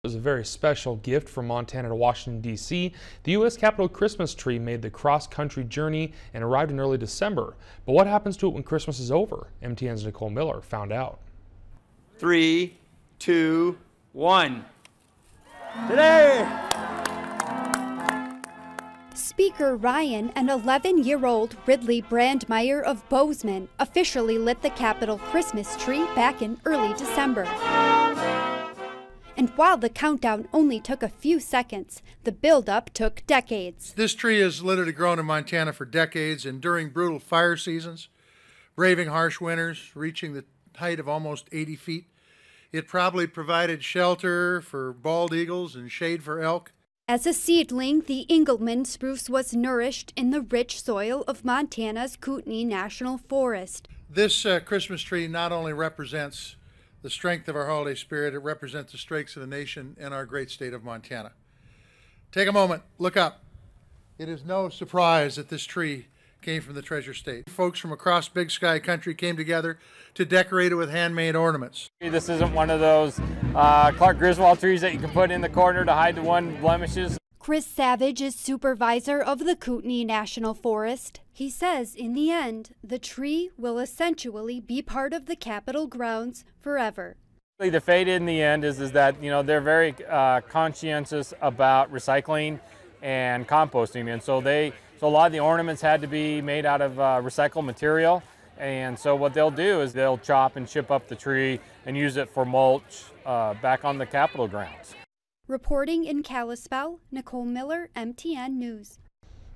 was a very special gift from Montana to Washington, D.C. The U.S. Capitol Christmas tree made the cross-country journey and arrived in early December. But what happens to it when Christmas is over? MTN's Nicole Miller found out. 3, 2, 1. Today! Speaker Ryan and 11-year-old Ridley Brandmeier of Bozeman officially lit the Capitol Christmas tree back in early December. And while the countdown only took a few seconds, the build-up took decades. This tree has literally grown in Montana for decades, and during brutal fire seasons, braving harsh winters, reaching the height of almost 80 feet, it probably provided shelter for bald eagles and shade for elk. As a seedling, the Engelmann spruce was nourished in the rich soil of Montana's Kootenai National Forest. This Christmas tree not only represents the strength of our holiday spirit, it represents the strengths of the nation and our great state of Montana. Take a moment, look up. It is no surprise that this tree came from the Treasure State. Folks from across Big Sky country came together to decorate it with handmade ornaments. This isn't one of those Clark Griswold trees that you can put in the corner to hide the one blemishes. Chris Savage is supervisor of the Kootenai National Forest. He says in the end, the tree will essentially be part of the Capitol grounds forever. The fate in the end is that, you know, they're very conscientious about recycling and composting, and so a lot of the ornaments had to be made out of recycled material, and so what they'll do is they'll chop and chip up the tree and use it for mulch back on the Capitol grounds. Reporting in Kalispell, Nicole Miller, MTN News.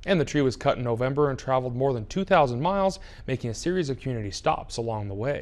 And the tree was cut in November and traveled more than 2,000 miles, making a series of community stops along the way.